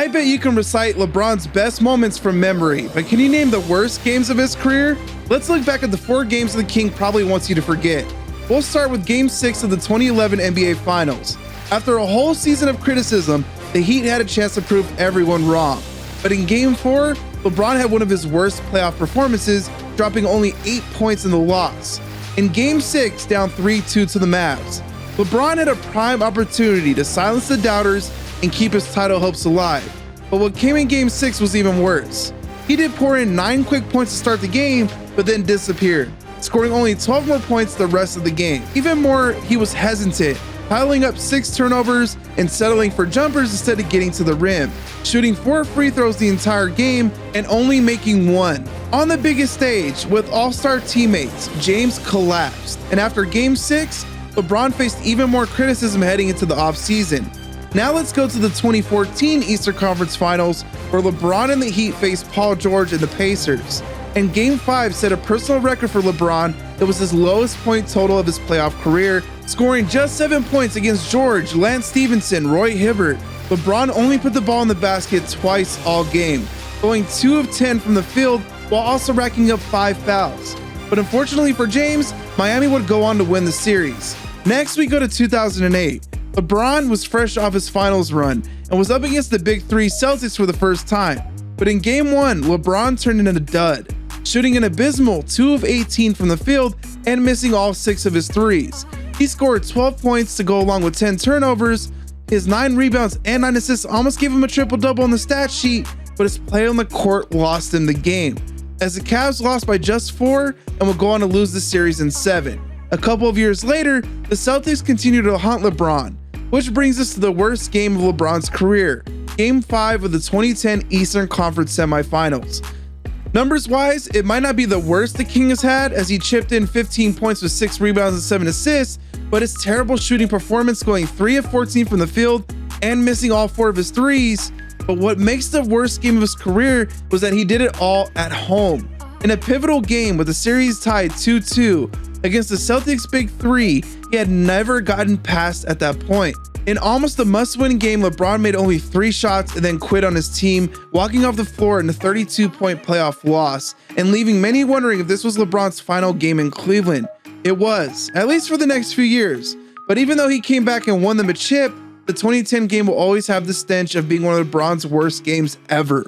I bet you can recite LeBron's best moments from memory, but can you name the worst games of his career? Let's look back at the 4 games the King probably wants you to forget. We'll start with Game 6 of the 2011 NBA Finals. After a whole season of criticism, the Heat had a chance to prove everyone wrong. But in Game 4, LeBron had one of his worst playoff performances, dropping only 8 points in the loss. In Game 6, down 3-2 to the Mavs, LeBron had a prime opportunity to silence the doubters and keep his title hopes alive. But what came in Game 6 was even worse. He did pour in 9 quick points to start the game, but then disappeared, scoring only 12 more points the rest of the game. Even more, he was hesitant, piling up 6 turnovers and settling for jumpers instead of getting to the rim, shooting 4 free throws the entire game and only making 1. On the biggest stage, with all-star teammates, James collapsed, and after Game 6, LeBron faced even more criticism heading into the offseason. Now let's go to the 2014 Eastern Conference Finals, where LeBron and the Heat faced Paul George and the Pacers. And Game 5 set a personal record for LeBron that was his lowest point total of his playoff career, scoring just 7 points against George, Lance Stevenson, Roy Hibbert. LeBron only put the ball in the basket twice all game, going 2 of 10 from the field while also racking up 5 fouls. But unfortunately for James, Miami would go on to win the series. Next, we go to 2008. LeBron was fresh off his finals run and was up against the Big Three Celtics for the first time. But in Game 1, LeBron turned into a dud, shooting an abysmal 2 of 18 from the field and missing all 6 of his threes. He scored 12 points to go along with 10 turnovers. His 9 rebounds and 9 assists almost gave him a triple-double on the stat sheet, but his play on the court lost him the game, as the Cavs lost by just 4 and would go on to lose the series in 7. A couple of years later, the Celtics continued to haunt LeBron, which brings us to the worst game of LeBron's career, Game 5 of the 2010 Eastern Conference Semifinals. Numbers-wise, it might not be the worst the King has had, as he chipped in 15 points with 6 rebounds and 7 assists, but his terrible shooting performance, going 3 of 14 from the field and missing all 4 of his threes. But what makes the worst game of his career was that he did it all at home. In a pivotal game with the series tied 2-2 against the Celtics Big Three, he had never gotten past at that point. In almost a must-win game, LeBron made only 3 shots and then quit on his team, walking off the floor in a 32-point playoff loss, and leaving many wondering if this was LeBron's final game in Cleveland. It was, at least for the next few years. But even though he came back and won them a chip, the 2010 game will always have the stench of being one of LeBron's worst games ever.